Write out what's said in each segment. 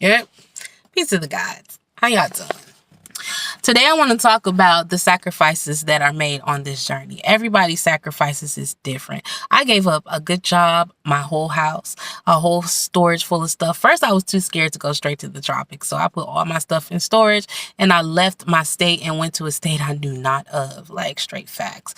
Yep. Peace to the gods. How y'all doing? Today I want to talk about the sacrifices that are made on this journey. Everybody's sacrifices is different. I gave up a good job, my whole house, a whole storage full of stuff. First, I was too scared to go straight to the tropics, so I put all my stuff in storage, and I left my state and went to a state I knew not of, like straight facts.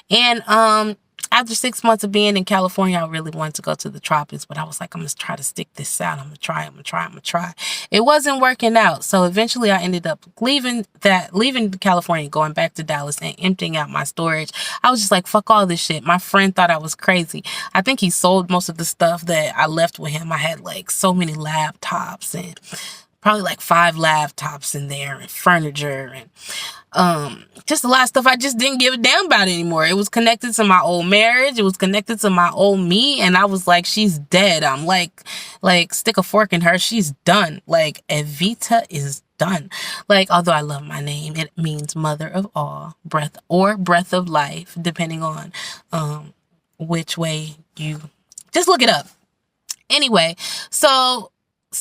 And after 6 months of being in California, I really wanted to go to the tropics, but I was like, I'm going to try to stick this out. I'm going to try. It wasn't working out. So eventually I ended up leaving California, going back to Dallas and emptying out my storage. I was just like, fuck all this shit. My friend thought I was crazy. I think he sold most of the stuff that I left with him. I had like so many laptops and probably like 5 laptops in there and furniture and just a lot of stuff I just didn't give a damn about anymore. It was connected to my old marriage. It was connected to my old me. And I was like, she's dead. I'm like, stick a fork in her. She's done. Like, Evita is done. Like, although I love my name, it means mother of all, breath of life, depending on which way you just look it up. Anyway, so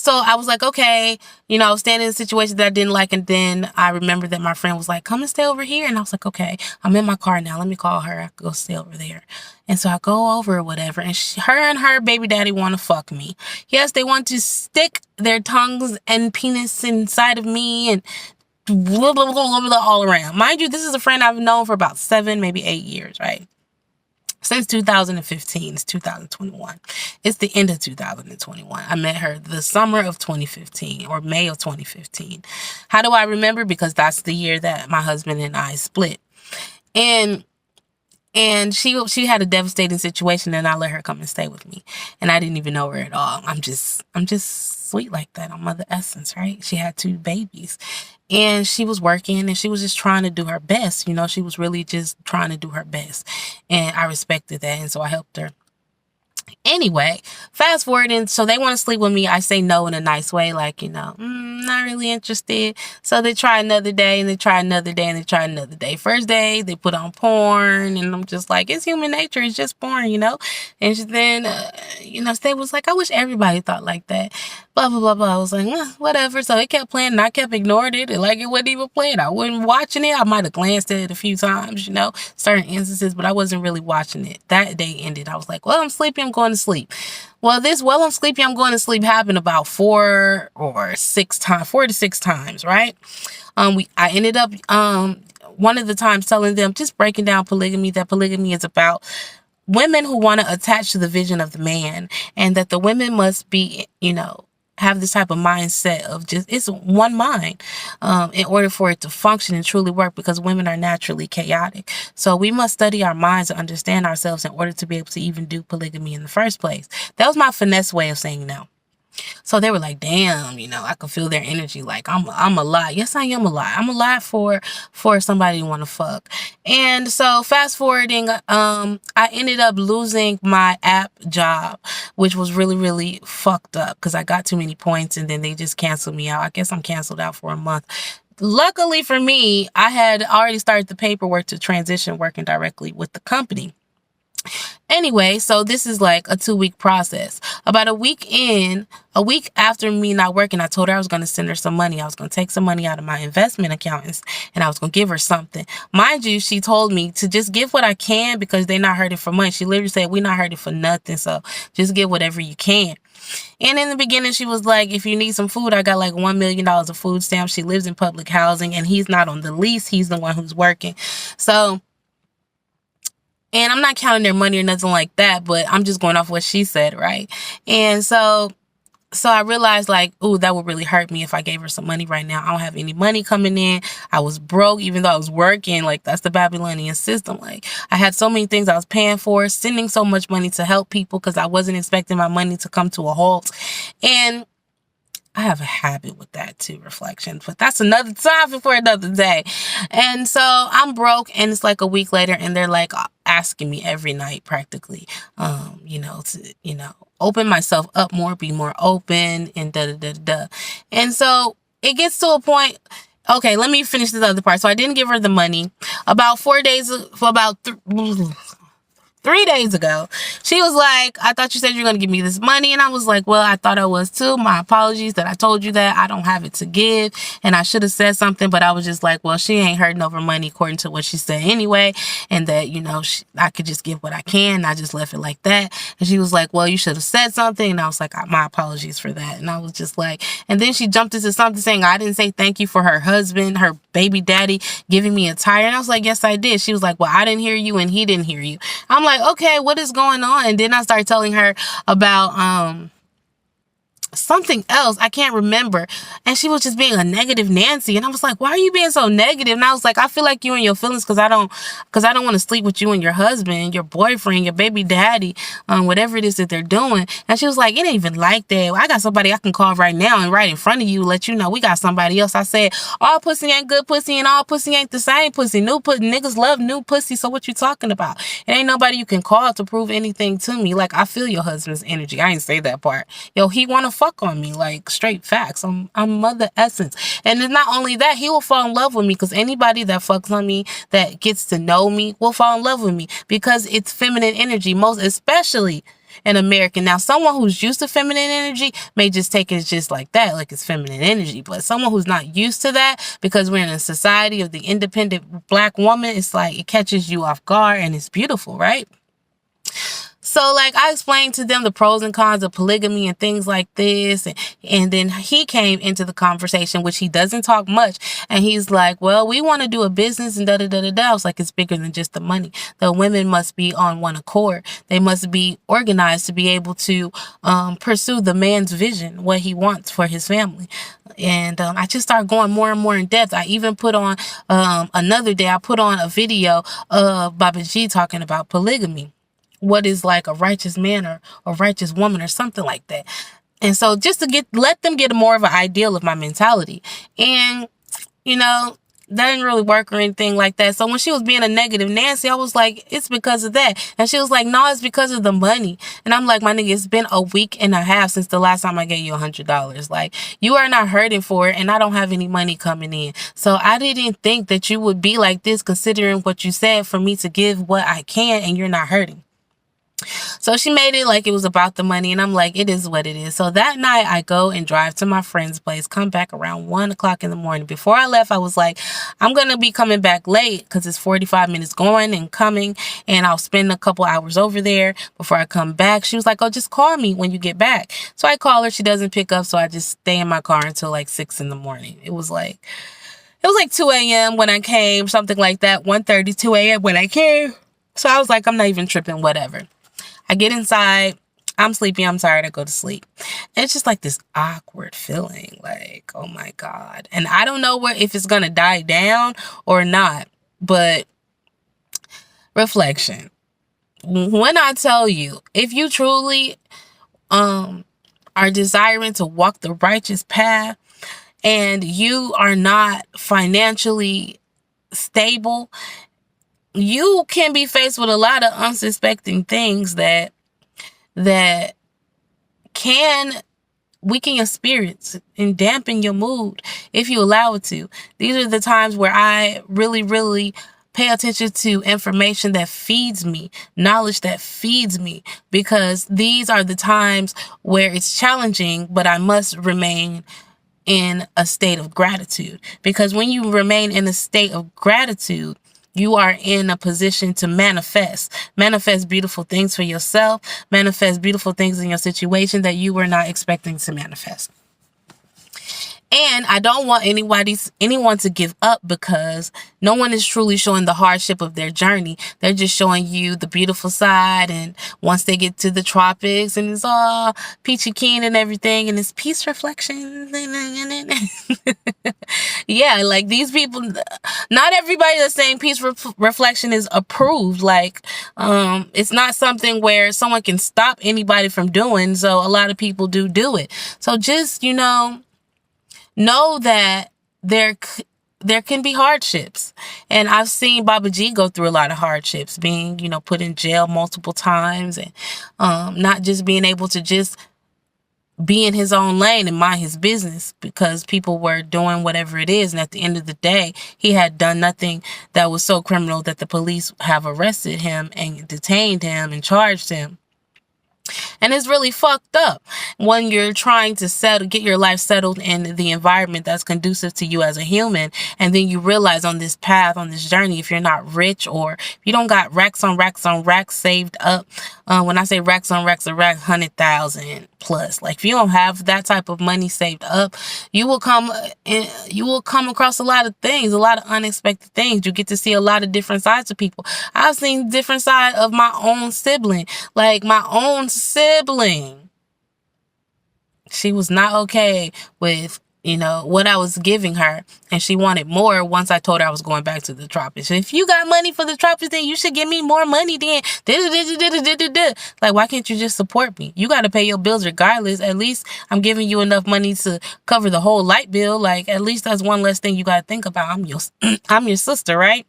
I was like, okay, I was standing in a situation that I didn't like. And then I remembered that my friend was like, come and stay over here. And I was like, okay, I'm in my car now. Let me call her. I could go stay over there. And so I go over or whatever. And her and her baby daddy want to fuck me. Yes, they want to stick their tongues and penis inside of me and blah, blah, blah, blah, blah, all around. Mind you, this is a friend I've known for about 7, maybe 8 years, right? Since 2015, it's 2021. It's the end of 2021. I met her the summer of 2015 or May of 2015. How do I remember? Because that's the year that my husband and I split. And she had a devastating situation, and I let her come and stay with me. And I didn't even know her at all. I'm just sweet like that. I'm Mother Essence, right? She had 2 babies. And she was working, and she was just trying to do her best. She was really just trying to do her best. And I respected that, and so I helped her. Anyway, fast forwarding, so they want to sleep with me. I say no in a nice way, like, not really interested. So they try another day, and they try another day, and they try another day. First day, they put on porn, and I'm just like, it's human nature. It's just porn, And then, they was like, I wish everybody thought like that. Blah, blah, blah, blah. I was like, whatever. So it kept playing, and I kept ignoring it, and like it wasn't even playing. I wasn't watching it. I might have glanced at it a few times, certain instances, but I wasn't really watching it. That day ended. I was like, well, I'm sleepy. I'm going to sleep. Well, while I'm sleepy, I'm going to sleep happened about 4 to 6 times, right? I ended up, one of the times telling them, just breaking down polygamy, that polygamy is about women who want to attach to the vision of the man, and that the women must be, have this type of mindset of just, it's one mind, in order for it to function and truly work, because women are naturally chaotic. So we must study our minds and understand ourselves in order to be able to even do polygamy in the first place. That was my finesse way of saying no. So they were like, damn, I could feel their energy. Like, I'm a lot. Yes, I am a lot. I'm a lot for somebody to want to fuck. And so fast forwarding, I ended up losing my app job, which was really, really fucked up because I got too many points, and then they just canceled me out. I guess I'm canceled out for a month. Luckily for me, I had already started the paperwork to transition working directly with the company. Anyway, so this is like a 2-week process. About a week after me not working, I told her I was going to send her some money. I was going to take some money out of my investment account, and I was going to give her something. Mind you, she told me to just give what I can because they're not hurting for money. She literally said, we're not hurting for nothing, so just give whatever you can. And in the beginning, she was like, if you need some food, I got like $1 million of food stamps. She lives in public housing, and he's not on the lease. He's the one who's working. So, and I'm not counting their money or nothing like that, but I'm just going off what she said, right? And so I realized, like, ooh, that would really hurt me if I gave her some money right now. I don't have any money coming in. I was broke, even though I was working. Like, that's the Babylonian system. Like, I had so many things I was paying for, sending so much money to help people because I wasn't expecting my money to come to a halt. And I have a habit with that too, reflection, but that's another topic for another day. And so I'm broke, and it's like a week later, and they're like asking me every night practically, to, open myself up more, be more open, and da. And so it gets to a point. Okay, let me finish this other part. So I didn't give her the money. About 4 days, for about 3 days ago. She was like, I thought you said you're going to give me this money. And I was like, well, I thought I was too. My apologies that I told you that. I don't have it to give. And I should have said something, but I was just like, well, she ain't hurting over money according to what she said anyway. And that, you know, I could just give what I can. And I just left it like that. And she was like, well, you should have said something. And I was like, my apologies for that. And I was just like, and then she jumped into something saying, I didn't say thank you for her husband, her baby daddy giving me a tire. And I was like, yes, I did. She was like, well, I didn't hear you and he didn't hear you. I'm like, okay, what is going on? And then I started telling her about something else. I can't remember. And she was just being a negative Nancy. And I was like, why are you being so negative? And I was like, I feel like you and your feelings because I don't want to sleep with you and your husband, your boyfriend, your baby daddy, whatever it is that they're doing. And she was like, it ain't even like that. I got somebody I can call right now and right in front of you, let you know we got somebody else. I said, all pussy ain't good pussy and all pussy ain't the same pussy. New pussy, niggas love new pussy. So what you talking about? It ain't nobody you can call to prove anything to me. Like, I feel your husband's energy. I ain't say that part. Yo, he want to fuck on me, like, straight facts. I'm Mother Essence. And it's not only that, he will fall in love with me because anybody that fucks on me, that gets to know me, will fall in love with me because it's feminine energy, most especially an American. Now, someone who's used to feminine energy may just take it just like that, like it's feminine energy. But someone who's not used to that, because we're in a society of the independent black woman, it's like it catches you off guard and it's beautiful, right? So, like, I explained to them the pros and cons of polygamy and things like this. And then he came into the conversation, which he doesn't talk much. And he's like, well, we want to do a business and da-da-da-da-da. I was like, it's bigger than just the money. The women must be on one accord. They must be organized to be able to pursue the man's vision, what he wants for his family. And I just started going more and more in depth. I even put on another day, I put on a video of Baba G talking about polygamy. What is like a righteous man or a righteous woman or something like that. And so just to let them get more of an ideal of my mentality. And, you know, that didn't really work or anything like that. So when she was being a negative Nancy, I was like, it's because of that. And she was like, no, it's because of the money. And I'm like, my nigga, it's been a week and a half since the last time I gave you $100. Like, you are not hurting for it, and I don't have any money coming in. So I didn't think that you would be like this, considering what you said, for me to give what I can, and you're not hurting. So she made it like it was about the money, and I'm like, it is what it is. So that night I go and drive to my friend's place, come back around 1 o'clock in the morning. Before I left, I was like, I'm going to be coming back late because it's 45 minutes going and coming, and I'll spend a couple hours over there before I come back. She was like, oh, just call me when you get back. So I call her. She doesn't pick up, so I just stay in my car until like 6 in the morning. It was like 2 a.m. when I came, something like that, 1:30, 2 a.m. when I came. So I was like, I'm not even tripping, whatever. I get inside, I'm sleepy, I'm tired, I go to sleep. And it's just like this awkward feeling, like, oh my God. And I don't know if it's gonna die down or not, but reflection. When I tell you, if you truly are desiring to walk the righteous path and you are not financially stable, you can be faced with a lot of unsuspecting things that can weaken your spirits and dampen your mood if you allow it to. These are the times where I really, really pay attention to information that feeds me, knowledge that feeds me, because these are the times where it's challenging, but I must remain in a state of gratitude. Because when you remain in a state of gratitude, you are in a position to manifest beautiful things for yourself, manifest beautiful things in your situation that you were not expecting to manifest. And I don't want anyone to give up, because no one is truly showing the hardship of their journey. They're just showing you the beautiful side. And once they get to the tropics and it's all peachy keen and everything, and it's peace reflections. Yeah, like these people, not everybody that's saying peace reflection is approved. Like, it's not something where someone can stop anybody from doing. So a lot of people do it. So just, know that there can be hardships. And I've seen Baba G go through a lot of hardships, being, put in jail multiple times, and not just being able to just be in his own lane and mind his business, because people were doing whatever it is. And at the end of the day, he had done nothing that was so criminal that the police have arrested him and detained him and charged him. And it's really fucked up when you're trying to get your life settled in the environment that's conducive to you as a human. And then you realize on this path, on this journey, if you're not rich, or if you don't got racks on racks on racks saved up, when I say racks on racks on racks, 100,000 plus, like if you don't have that type of money saved up, you will come across a lot of things, a lot of unexpected things. You get to see a lot of different sides of people. I've seen different side of my own sibling, like my own sibling. She was not okay with, what I was giving her, and she wanted more once I told her I was going back to the tropics. If you got money for the tropics, then you should give me more money then. Like, why can't you just support me? You got to pay your bills regardless. At least I'm giving you enough money to cover the whole light bill. Like, at least that's one less thing you got to think about. I'm your sister, right?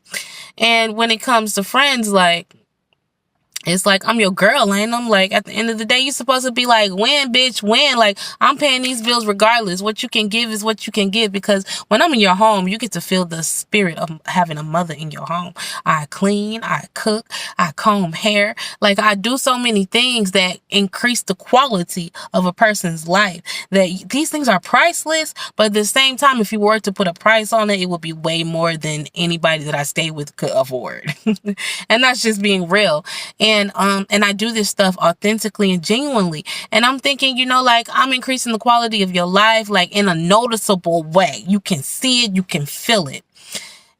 And when it comes to friends, like, it's like, I'm your girl, ain't I'm? Like, at the end of the day, you're supposed to be like, win, bitch, win. Like, I'm paying these bills regardless. What you can give is what you can give. Because when I'm in your home, you get to feel the spirit of having a mother in your home. I clean, I cook, I comb hair. Like, I do so many things that increase the quality of a person's life. That these things are priceless. But at the same time, if you were to put a price on it, it would be way more than anybody that I stay with could afford. And that's just being real. And I do this stuff authentically and genuinely. And I'm thinking, like, I'm increasing the quality of your life, like, in a noticeable way. You can see it, you can feel it.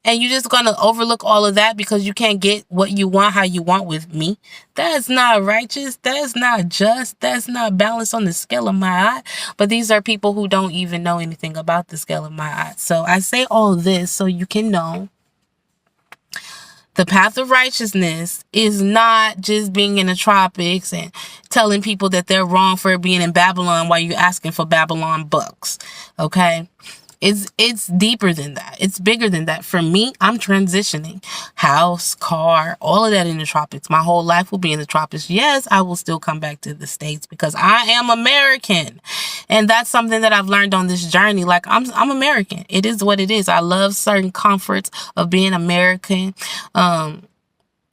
And you're just going to overlook all of that because you can't get what you want, how you want with me. That's not righteous. That's not just. That's not balanced on the scale of my eye. But these are people who don't even know anything about the scale of my eye. So I say all this so you can know. The path of righteousness is not just being in the tropics and telling people that they're wrong for being in Babylon while you're asking for Babylon bucks. Okay? It's deeper than that. It's bigger than that. For me, I'm transitioning. House, car, all of that in the tropics. My whole life will be in the tropics. Yes, I will still come back to the States because I am American. And that's something that I've learned on this journey. Like, I'm American. It is what it is. I love certain comforts of being American.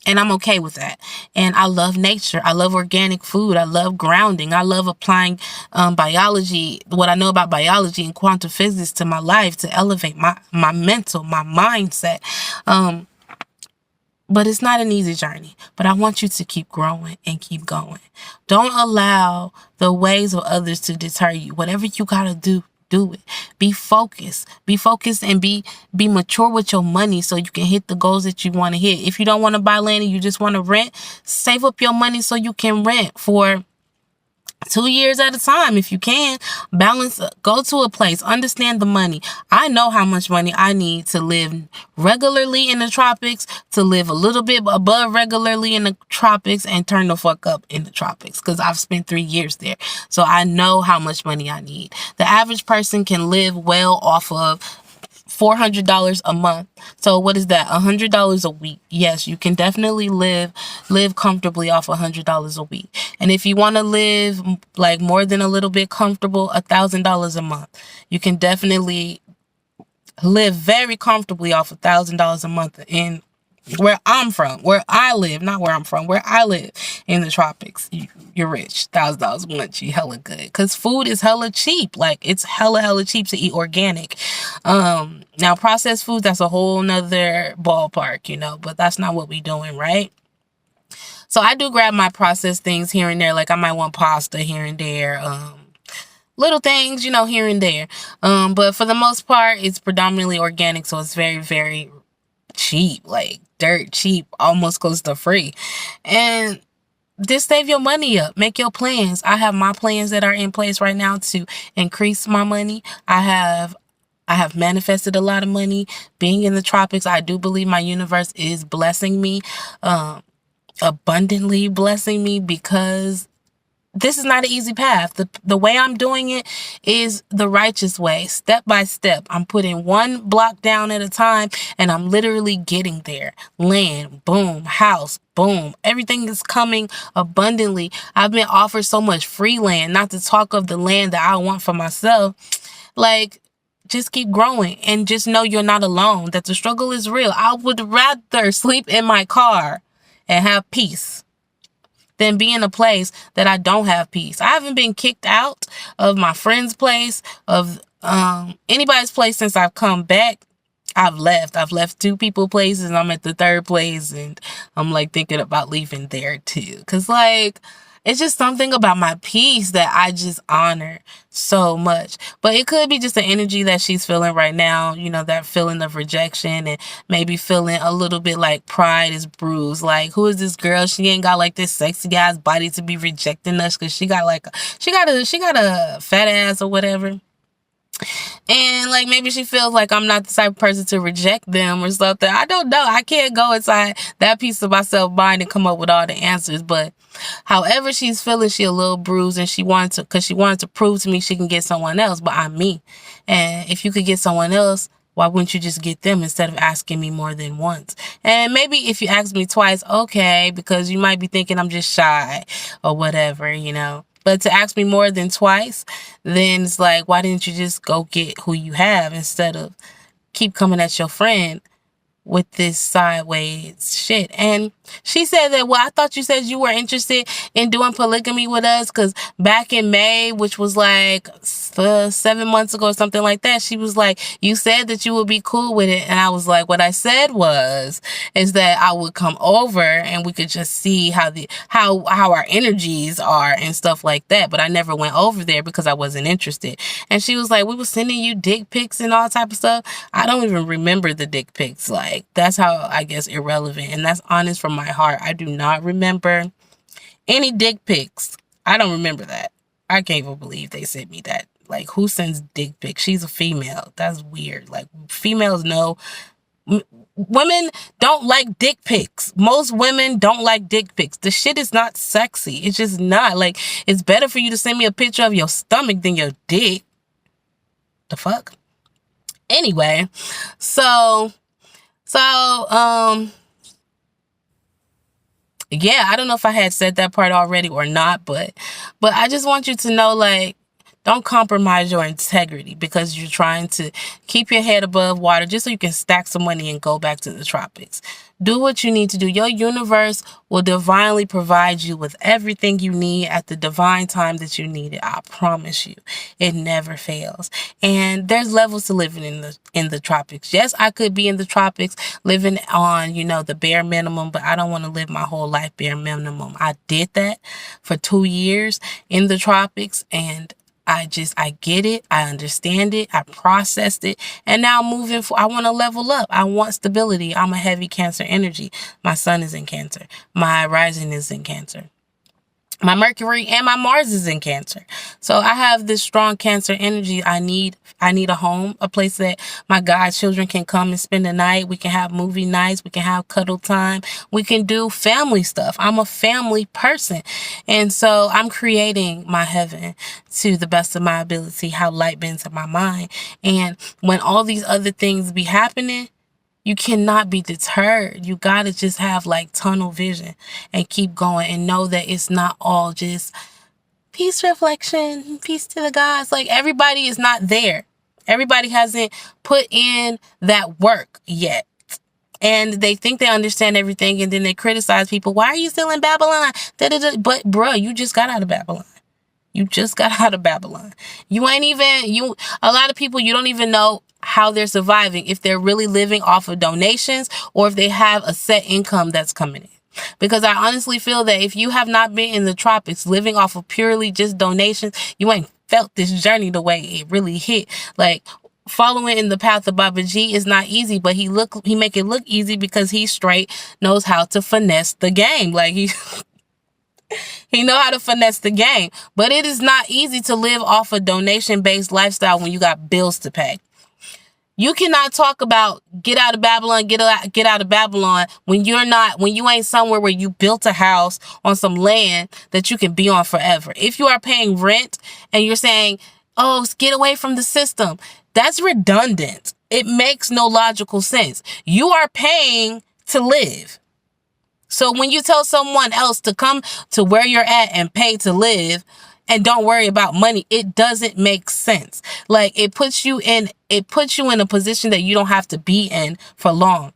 And I'm okay with that. And I love nature. I love organic food. I love grounding. I love applying biology, what I know about biology and quantum physics to my life to elevate my mental, my mindset. But it's not an easy journey. But I want you to keep growing and keep going. Don't allow the ways of others to deter you. Whatever you got to do it. Be focused. Be focused and be mature with your money so you can hit the goals that you want to hit. If you don't want to buy land and you just want to rent, save up your money so you can rent for 2 years at a time. If you can balance, go to a place, understand the money. I know how much money I need to live regularly in the tropics, to live a little bit above regularly in the tropics, and turn the fuck up in the tropics because I've spent 3 years there. So I know how much money I need. The average person can live well off of $400 a month. So what is that? $100 a week. Yes, you can definitely live comfortably off $100 a week. And if you want to live like more than a little bit comfortable, $1,000 a month. You can definitely live very comfortably off $1,000 a month in where I'm from, where I live, not where I'm from, where I live in the tropics. You're rich. $1,000 a month, you hella good. Because food is hella cheap. Like, it's hella cheap to eat organic. Now, processed food, that's a whole nother ballpark, but that's not what we doing, right? So I do grab my processed things here and there. Like, I might want pasta here and there. Little things, here and there. But for the most part, it's predominantly organic. So it's very, very cheap, like dirt cheap, almost close to free. And just save your money up. Make your plans. I have my plans that are in place right now to increase my money. I have manifested a lot of money being in the tropics. I do believe my universe is blessing me, abundantly blessing me, because this is not an easy path. The way I'm doing it is the righteous way, step by step. I'm putting one block down at a time, and I'm literally getting there. Land, boom. House, boom. Everything is coming abundantly. I've been offered so much free land, not to talk of the land that I want for myself. Like, just keep growing and just know you're not alone, that the struggle is real. I would rather sleep in my car and have peace than be in a place that I don't have peace. I haven't been kicked out of my friend's place, of anybody's place since I've come back. I've left 2 people places, and I'm at the 3rd place, and I'm like thinking about leaving there too. Cause like, it's just something about my peace that I just honor so much. But it could be just the energy that she's feeling right now, you know, that feeling of rejection, and maybe feeling a little bit like pride is bruised. Like, who is this girl? She ain't got like this sexy guy's body to be rejecting us, because she got a fat ass or whatever. And like, maybe she feels like I'm not the type of person to reject them or something. I don't know. I can't go inside that piece of myself mind and come up with all the answers. But however she's feeling, she a little bruised, and she wanted to prove to me she can get someone else. But I'm me. And if you could get someone else, why wouldn't you just get them instead of asking me more than once? And maybe if you ask me twice, okay, because you might be thinking I'm just shy or whatever, you know. But to ask me more than twice, then it's like, why didn't you just go get who you have instead of keep coming at your friend with this sideways shit? And she said that, well, I thought you said you were interested in doing polygamy with us, because back in May, which was like 7 months ago or something like that, she was like, you said that you would be cool with it. And I was like, what I said is that I would come over and we could just see how our energies are and stuff like that. But I never went over there because I wasn't interested. And she was like, we were sending you dick pics and all type of stuff. I don't even remember the dick pics. Like, that's how, I guess, irrelevant. And that's honest from my heart. I do not remember any dick pics. I don't remember that. I can't even believe they sent me that. Like, who sends dick pics? She's a female. That's weird. Like, females know. Women don't like dick pics. Most women don't like dick pics. The shit is not sexy. It's just not. Like, it's better for you to send me a picture of your stomach than your dick. The fuck? Anyway, yeah, I don't know if I had said that part already or not, but I just want you to know, like, don't compromise your integrity because you're trying to keep your head above water just so you can stack some money and go back to the tropics. Do what you need to do. Your universe will divinely provide you with everything you need at the divine time that you need it. I promise you. It never fails. And there's levels to living in the tropics. Yes, I could be in the tropics living on, you know, the bare minimum, but I don't want to live my whole life bare minimum. I did that for 2 years in the tropics, and I get it. I understand it. I processed it. And now I'm moving for, I want to level up. I want stability. I'm a heavy Cancer energy. My sun is in Cancer. My rising is in Cancer. My Mercury and my Mars is in Cancer. So I have this strong Cancer energy. I need a home, a place that my godchildren can come and spend the night. We can have movie nights. We can have cuddle time. We can do family stuff. I'm a family person. And so I'm creating my heaven to the best of my ability, how light bends in my mind. And when all these other things be happening, you cannot be deterred. You got to just have like tunnel vision and keep going and know that it's not all just peace reflection, peace to the gods. Like, everybody is not there. Everybody hasn't put in that work yet. And they think they understand everything, and then they criticize people. Why are you still in Babylon? But bruh, you just got out of Babylon. You just got out of Babylon. A lot of people, you don't even know how they're surviving, if they're really living off of donations or if they have a set income that's coming in. Because I honestly feel that if you have not been in the tropics living off of purely just donations, you ain't felt this journey the way it really hit. Like, following in the path of Baba G is not easy, but he make it look easy because he straight knows how to finesse the game. Like, he know how to finesse the game. But it is not easy to live off a donation-based lifestyle when you got bills to pay. You cannot talk about get out of Babylon, get out of Babylon when you ain't somewhere where you built a house on some land that you can be on forever. If you are paying rent and you're saying, oh, get away from the system, that's redundant. It makes no logical sense. You are paying to live. So when you tell someone else to come to where you're at and pay to live, and don't worry about money, it doesn't make sense. Like, it puts you in a position that you don't have to be in for long.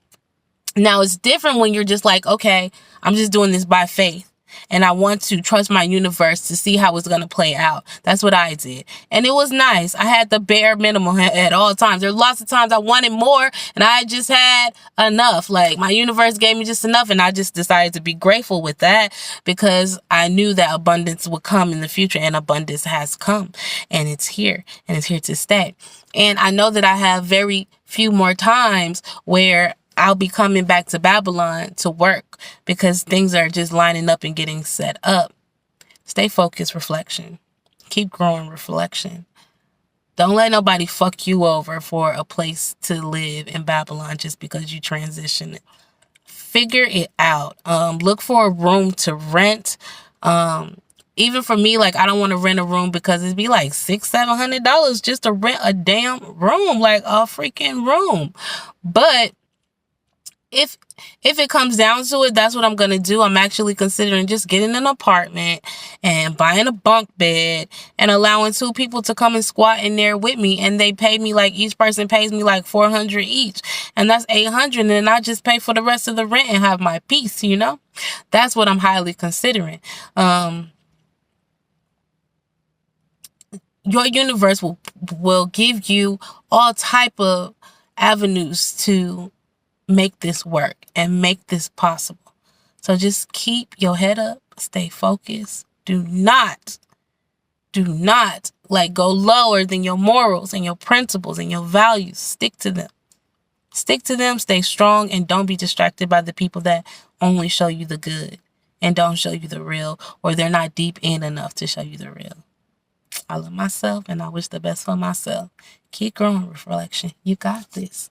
Now, it's different when you're just like, okay, I'm just doing this by faith, and I want to trust my universe to see how it's going to play out. That's what I did. And it was nice. I had the bare minimum at all times. There were lots of times I wanted more, and I just had enough. Like, my universe gave me just enough, and I just decided to be grateful with that because I knew that abundance would come in the future, and abundance has come, and it's here, and it's here to stay. And I know that I have very few more times where I'll be coming back to Babylon to work because things are just lining up and getting set up. Stay focused, reflection. Keep growing, reflection. Don't let nobody fuck you over for a place to live in Babylon just because you transition. Figure it out. Look for a room to rent. Even for me, like, I don't want to rent a room because it'd be like $600-700 just to rent a damn room, like a freaking room. But if it comes down to it, that's what I'm going to do. I'm actually considering just getting an apartment and buying a bunk bed and allowing 2 people to come and squat in there with me. And they pay me, like, each person pays me like $400 each. And that's $800. And then I just pay for the rest of the rent and have my peace, you know? That's what I'm highly considering. Your universe will give you all type of avenues to make this work and make this possible. So just keep your head up, stay focused. Do not like go lower than your morals and your principles and your values. Stick to them. Stick to them, stay strong, and don't be distracted by the people that only show you the good and don't show you the real, or they're not deep in enough to show you the real. I love myself and I wish the best for myself. Keep growing, reflection. You got this.